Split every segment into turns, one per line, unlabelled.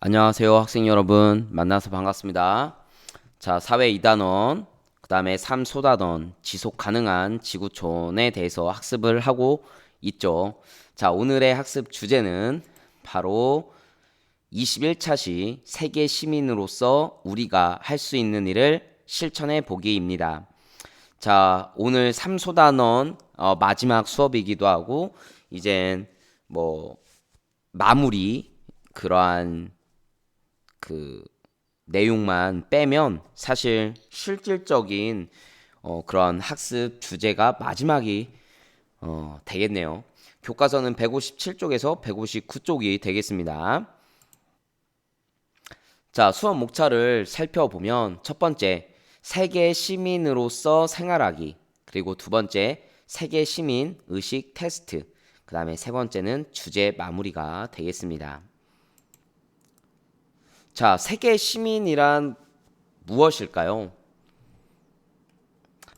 안녕하세요, 학생 여러분. 만나서 반갑습니다. 자, 사회 2단원, 그 다음에 3소단원, 지속 가능한 지구촌에 대해서 학습을 하고 있죠. 자, 오늘의 학습 주제는 바로 21차시 세계 시민으로서 우리가 할 수 있는 일을 실천해 보기입니다. 자, 오늘 3소단원 마지막 수업이기도 하고, 이젠 뭐 마무리 그러한 그 내용만 빼면 사실 실질적인 그런 학습 주제가 마지막이 되겠네요. 교과서는 157쪽에서 159쪽이 되겠습니다. 자, 수업 목차를 살펴보면 첫 번째, 세계 시민으로서 생활하기. 그리고 두 번째, 세계 시민 의식 테스트. 그 다음에 세 번째는 주제 마무리가 되겠습니다. 자, 세계 시민이란 무엇일까요?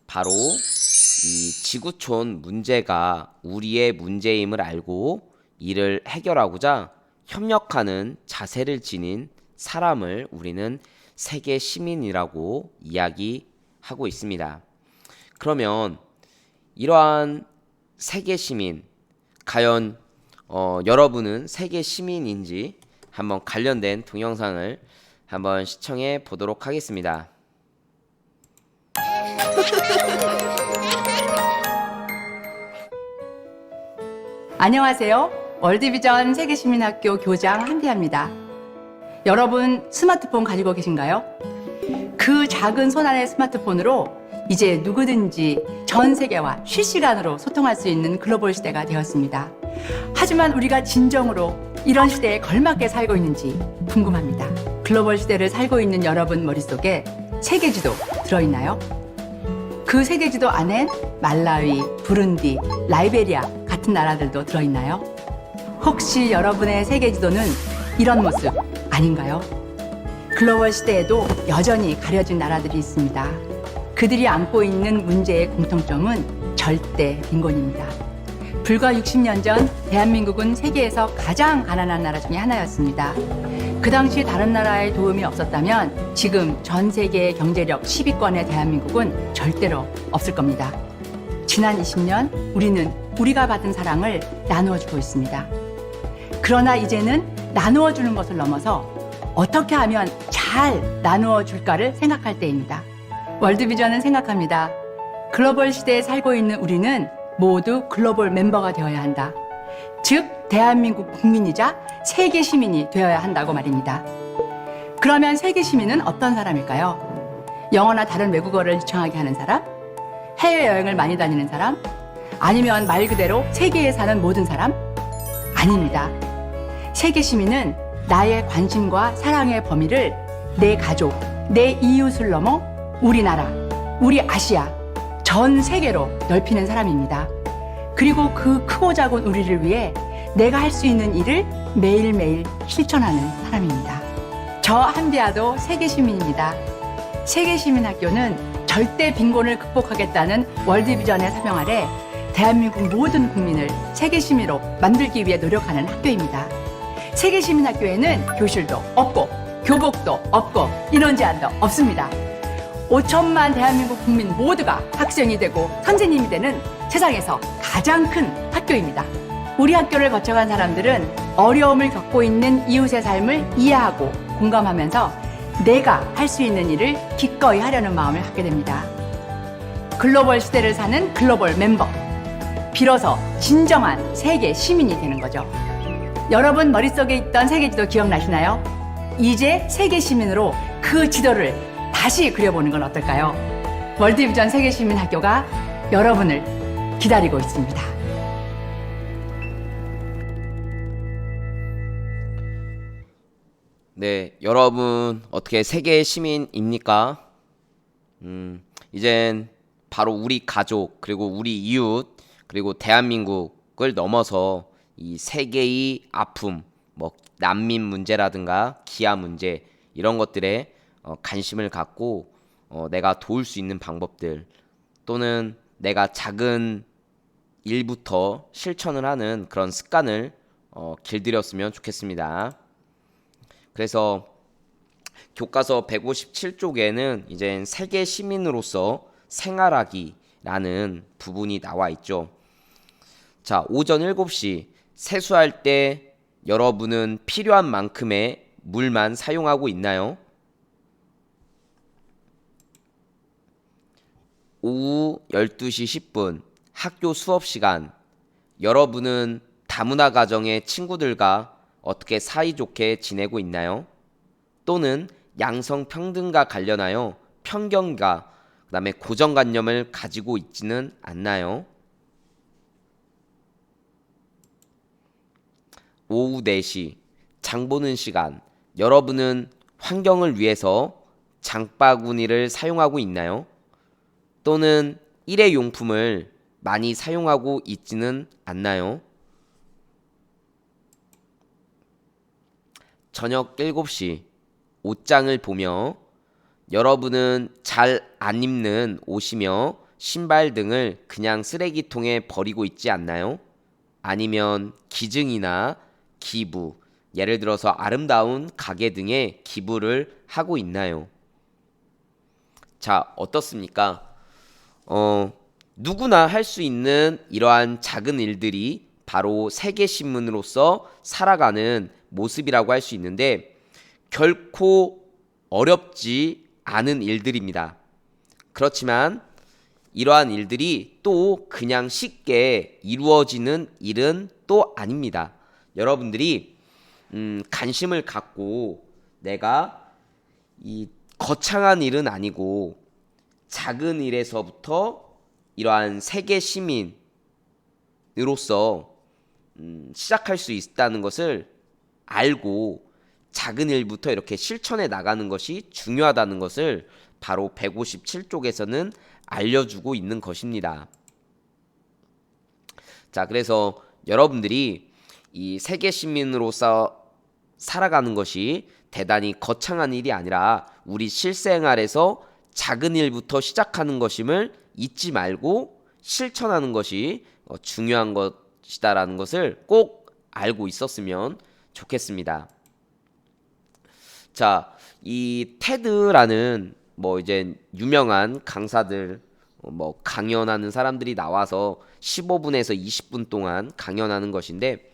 바로 이 지구촌 문제가 우리의 문제임을 알고 이를 해결하고자 협력하는 자세를 지닌 사람을 우리는 세계 시민이라고 이야기하고 있습니다. 그러면 이러한 세계 시민, 과연 여러분은 세계 시민인지 한번 관련된 동영상을 한번 시청해 보도록 하겠습니다.
안녕하세요. 월드비전 세계시민학교 교장 한비아입니다. 여러분 스마트폰 가지고 계신가요? 그 작은 손안의 스마트폰으로 이제 누구든지 전 세계와 실시간으로 소통할 수 있는 글로벌 시대가 되었습니다. 하지만 우리가 진정으로 이런 시대에 걸맞게 살고 있는지 궁금합니다. 글로벌 시대를 살고 있는 여러분 머릿속에 세계지도 들어있나요? 그 세계지도 안엔 말라위, 부룬디, 라이베리아 같은 나라들도 들어있나요? 혹시 여러분의 세계지도는 이런 모습 아닌가요? 글로벌 시대에도 여전히 가려진 나라들이 있습니다. 그들이 안고 있는 문제의 공통점은 절대 빈곤입니다. 불과 60년 전 대한민국은 세계에서 가장 가난한 나라 중에 하나였습니다. 그 당시 다른 나라의 도움이 없었다면 지금 전 세계 경제력 10위권의 대한민국은 절대로 없을 겁니다. 지난 20년 우리는 우리가 받은 사랑을 나누어 주고 있습니다. 그러나 이제는 나누어 주는 것을 넘어서 어떻게 하면 잘 나누어 줄까를 생각할 때입니다. 월드비전은 생각합니다. 글로벌 시대에 살고 있는 우리는 모두 글로벌 멤버가 되어야 한다. 즉, 대한민국 국민이자 세계 시민이 되어야 한다고 말입니다. 그러면 세계 시민은 어떤 사람일까요? 영어나 다른 외국어를 유창하게 하는 사람? 해외여행을 많이 다니는 사람? 아니면 말 그대로 세계에 사는 모든 사람? 아닙니다. 세계 시민은 나의 관심과 사랑의 범위를 내 가족, 내 이웃을 넘어 우리나라, 우리 아시아, 전 세계로 넓히는 사람입니다. 그리고 그 크고 작은 우리를 위해 내가 할 수 있는 일을 매일매일 실천하는 사람입니다. 저 한비아도 세계 시민입니다. 세계 시민학교는 절대 빈곤을 극복하겠다는 월드비전의 사명 아래 대한민국 모든 국민을 세계 시민으로 만들기 위해 노력하는 학교입니다. 세계 시민학교에는 교실도 없고 교복도 없고 인원 제한도 없습니다. 5천만 대한민국 국민 모두가 학생이 되고 선생님이 되는 세상에서 가장 큰 학교입니다. 우리 학교를 거쳐간 사람들은 어려움을 겪고 있는 이웃의 삶을 이해하고 공감하면서 내가 할 수 있는 일을 기꺼이 하려는 마음을 갖게 됩니다. 글로벌 시대를 사는 글로벌 멤버. 비로소 진정한 세계 시민이 되는 거죠. 여러분 머릿속에 있던 세계지도 기억나시나요? 이제 세계 시민으로 그 지도를 다시 그려보는 건 어떨까요? 월드비전 세계시민학교가 여러분을 기다리고 있습니다.
네, 여러분 어떻게 세계 시민입니까? 이젠 바로 우리 가족, 그리고 우리 이웃, 그리고 대한민국을 넘어서 이 세계의 아픔, 뭐 난민 문제라든가 기아 문제 이런 것들에 관심을 갖고 내가 도울 수 있는 방법들 또는 내가 작은 일부터 실천을 하는 그런 습관을 길들였으면 좋겠습니다. 그래서 교과서 157쪽에는 이제 세계 시민으로서 생활하기라는 부분이 나와 있죠. 자, 오전 7시 세수할 때 여러분은 필요한 만큼의 물만 사용하고 있나요? 오후 12시 10분 학교 수업 시간 여러분은 다문화 가정의 친구들과 어떻게 사이좋게 지내고 있나요? 또는 양성평등과 관련하여 편견과 그다음에 고정관념을 가지고 있지는 않나요? 오후 4시 장 보는 시간 여러분은 환경을 위해서 장바구니를 사용하고 있나요? 또는 일회용품을 많이 사용하고 있지는 않나요? 저녁 7시 옷장을 보며 여러분은 잘 안 입는 옷이며 신발 등을 그냥 쓰레기통에 버리고 있지 않나요? 아니면 기증이나 기부, 예를 들어서 아름다운 가게 등에 기부를 하고 있나요? 자, 어떻습니까? 누구나 할 수 있는 이러한 작은 일들이 바로 세계신문으로서 살아가는 모습이라고 할 수 있는데 결코 어렵지 않은 일들입니다. 그렇지만 이러한 일들이 또 그냥 쉽게 이루어지는 일은 또 아닙니다. 여러분들이 관심을 갖고 내가 이 거창한 일은 아니고 작은 일에서부터 이러한 세계 시민으로서 시작할 수 있다는 것을 알고 작은 일부터 이렇게 실천해 나가는 것이 중요하다는 것을 바로 157쪽에서는 알려주고 있는 것입니다. 자, 그래서 여러분들이 이 세계 시민으로서 살아가는 것이 대단히 거창한 일이 아니라 우리 실생활에서 작은 일부터 시작하는 것임을 잊지 말고 실천하는 것이 중요한 것이다라는 것을 꼭 알고 있었으면 좋겠습니다. 자, 이 테드라는 뭐 이제 유명한 강사들 뭐 강연하는 사람들이 나와서 15분에서 20분 동안 강연하는 것인데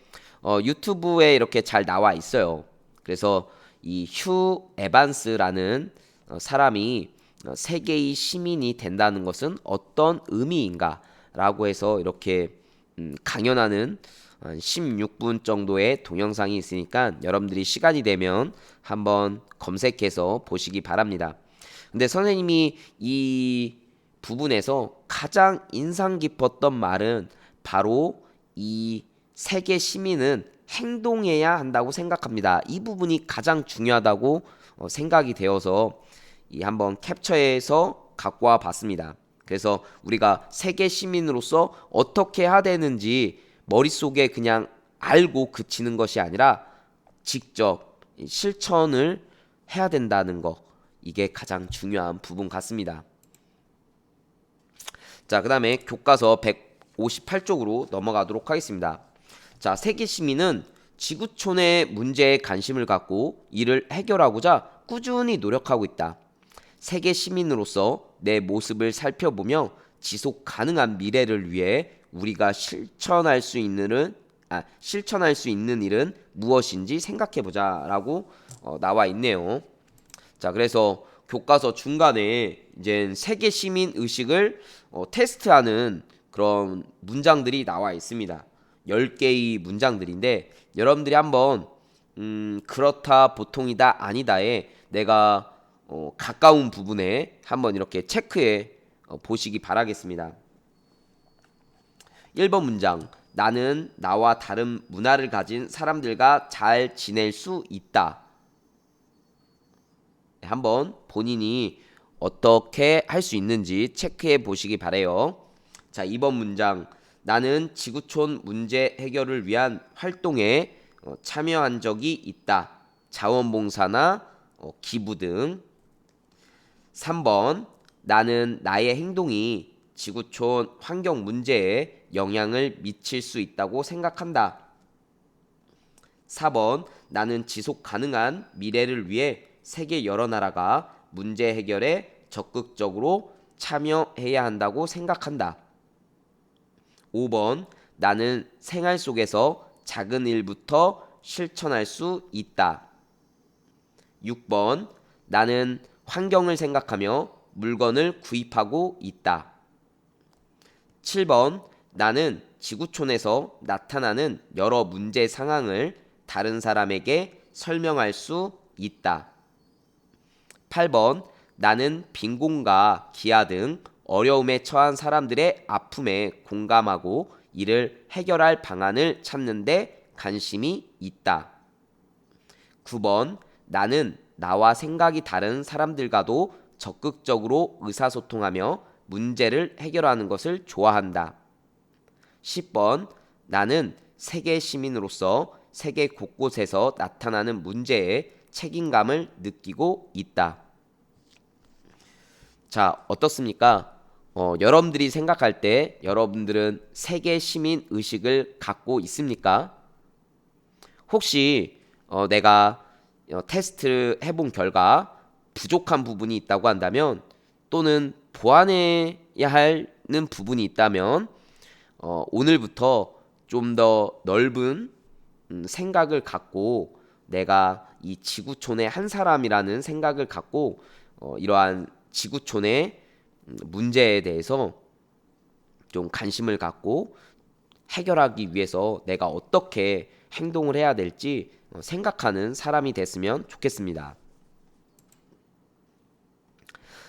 유튜브에 이렇게 잘 나와 있어요. 그래서 이 휴 에반스라는 사람이 세계의 시민이 된다는 것은 어떤 의미인가라고 해서 이렇게 강연하는 16분 정도의 동영상이 있으니까 여러분들이 시간이 되면 한번 검색해서 보시기 바랍니다. 근데 선생님이 이 부분에서 가장 인상 깊었던 말은 바로 이 세계 시민은 행동해야 한다고 생각합니다. 이 부분이 가장 중요하다고 생각이 되어서 한번 캡처해서 갖고 와 봤습니다. 그래서 우리가 세계 시민으로서 어떻게 해야 되는지 머릿속에 그냥 알고 그치는 것이 아니라 직접 실천을 해야 된다는 거, 이게 가장 중요한 부분 같습니다. 자, 그 다음에 교과서 158쪽으로 넘어가도록 하겠습니다. 자, 세계 시민은 지구촌의 문제에 관심을 갖고 이를 해결하고자 꾸준히 노력하고 있다. 세계 시민으로서 내 모습을 살펴보며 지속 가능한 미래를 위해 우리가 실천할 수 있는 일은 무엇인지 생각해보자 라고 나와 있네요. 자, 그래서 교과서 중간에 이제 세계 시민 의식을 테스트하는 그런 문장들이 나와 있습니다. 10개의 문장들인데 여러분들이 한번 그렇다, 보통이다, 아니다에 내가 가까운 부분에 한번 이렇게 체크해 보시기 바라겠습니다. 1번 문장, 나는 나와 다른 문화를 가진 사람들과 잘 지낼 수 있다. 한번 본인이 어떻게 할 수 있는지 체크해 보시기 바래요. 자, 2번 문장, 나는 지구촌 문제 해결을 위한 활동에 참여한 적이 있다. 자원봉사나 기부 등. 3번, 나는 나의 행동이 지구촌 환경 문제에 영향을 미칠 수 있다고 생각한다. 4번 나는 지속 가능한 미래를 위해 세계 여러 나라가 문제 해결에 적극적으로 참여해야 한다고 생각한다. 5번 나는 생활 속에서 작은 일부터 실천할 수 있다. 6번 나는 환경을 생각하며 물건을 구입하고 있다. 7번 나는 지구촌에서 나타나는 여러 문제 상황을 다른 사람에게 설명할 수 있다. 8번 나는 빈곤과 기아 등 어려움에 처한 사람들의 아픔에 공감하고 이를 해결할 방안을 찾는 데 관심이 있다. 9번 나는 나와 생각이 다른 사람들과도 적극적으로 의사소통하며 문제를 해결하는 것을 좋아한다. 10번 나는 세계 시민으로서 세계 곳곳에서 나타나는 문제에 책임감을 느끼고 있다. 자, 어떻습니까? 여러분들이 생각할 때 여러분들은 세계 시민 의식을 갖고 있습니까? 혹시 내가 테스트를 해본 결과 부족한 부분이 있다고 한다면 또는 보완해야 하는 부분이 있다면 오늘부터 좀 더 넓은 생각을 갖고 내가 이 지구촌의 한 사람이라는 생각을 갖고 이러한 지구촌의 문제에 대해서 좀 관심을 갖고 해결하기 위해서 내가 어떻게 행동을 해야 될지 생각하는 사람이 됐으면 좋겠습니다.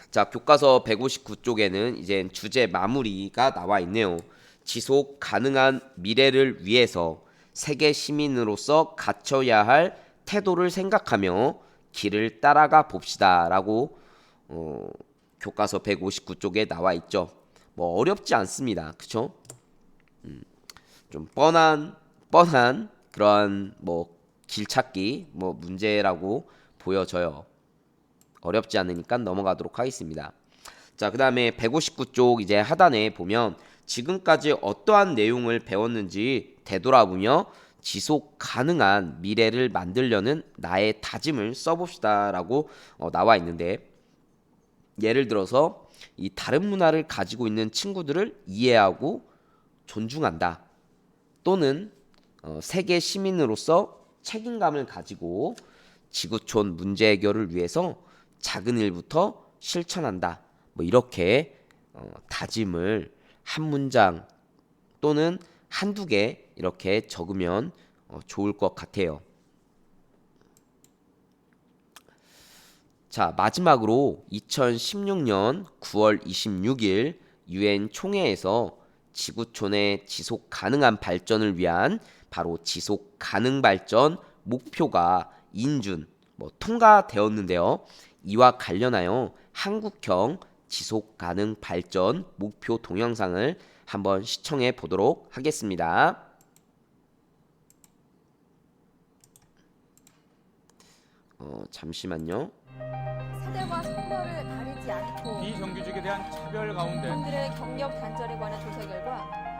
자, 교과서 159쪽에는 이제 주제 마무리가 나와 있네요. 지속 가능한 미래를 위해서 세계 시민으로서 갖춰야 할 태도를 생각하며 길을 따라가 봅시다 라고 교과서 159쪽에 나와 있죠. 뭐 어렵지 않습니다. 그쵸? 좀 뻔한 그러한 뭐 길찾기 뭐 문제라고 보여져요. 어렵지 않으니까 넘어가도록 하겠습니다. 자, 그 다음에 159쪽 이제 하단에 보면 지금까지 어떠한 내용을 배웠는지 되돌아보며 지속 가능한 미래를 만들려는 나의 다짐을 써봅시다 라고 나와 있는데, 예를 들어서 이 다른 문화를 가지고 있는 친구들을 이해하고 존중한다. 또는 세계 시민으로서 책임감을 가지고 지구촌 문제 해결을 위해서 작은 일부터 실천한다. 뭐 이렇게 다짐을 한 문장 또는 한두 개 이렇게 적으면 좋을 것 같아요. 자, 마지막으로 2016년 9월 26일 UN 총회에서 지구촌의 지속 가능한 발전을 위한 바로 지속 가능 발전 목표가 통과되었는데요. 이와 관련하여 한국형 지속 가능 발전 목표 동영상을 한번 시청해 보도록 하겠습니다. 잠시만요.
세대와 성별을 가리지 않고
비정규직에 대한 차별 가운데
그들의 경력 단절에 관한 조사 결과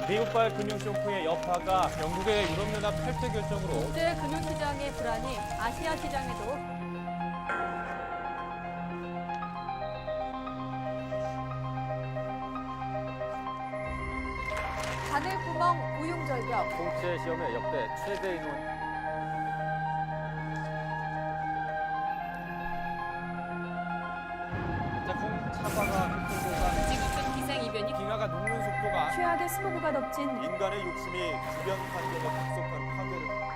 미국발 금융 쇼크의 여파가 영국의 유럽연합 탈퇴 결정으로
국제 금융시장의 불안이 아시아 시장에도 바늘구멍 고용절벽
공채 시험의 역대 최대 인원 태풍 차바가 휩쓸고
지구촌 기상이변이
빙하가 녹는 속도가
최악의 스모그가 덮친
인간의 욕심이 주변 환경에 급속한 파괴를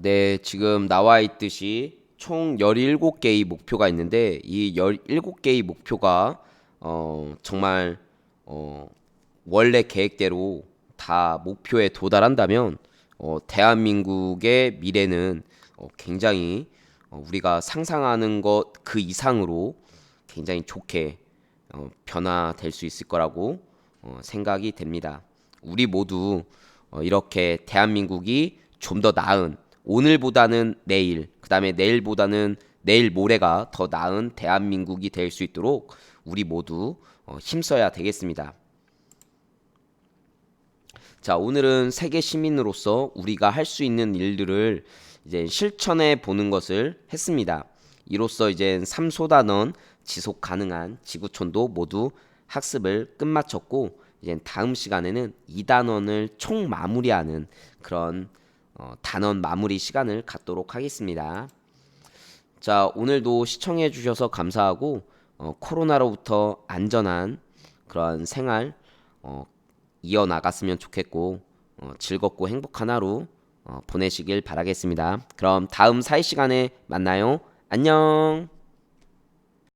네, 지금 나와 있듯이 총 17개의 목표가 있는데 이 17개의 목표가 정말 원래 계획대로 다 목표에 도달한다면 대한민국의 미래는 굉장히 우리가 상상하는 것 그 이상으로 굉장히 좋게 변화될 수 있을 거라고 생각이 됩니다. 우리 모두 이렇게 대한민국이 좀 더 나은 오늘보다는 내일, 그다음에 내일보다는 내일 모레가 더 나은 대한민국이 될 수 있도록 우리 모두 힘써야 되겠습니다. 자, 오늘은 세계 시민으로서 우리가 할 수 있는 일들을 이제 실천해 보는 것을 했습니다. 이로써 이제 3소단원 지속 가능한 지구촌도 모두 학습을 끝마쳤고 이제 다음 시간에는 2단원을 총 마무리하는 그런 단원 마무리 시간을 갖도록 하겠습니다. 자, 오늘도 시청해 주셔서 감사하고 코로나로부터 안전한 그런 생활 이어나갔으면 좋겠고 즐겁고 행복한 하루 보내시길 바라겠습니다. 그럼 다음 사회 시간에 만나요. 안녕.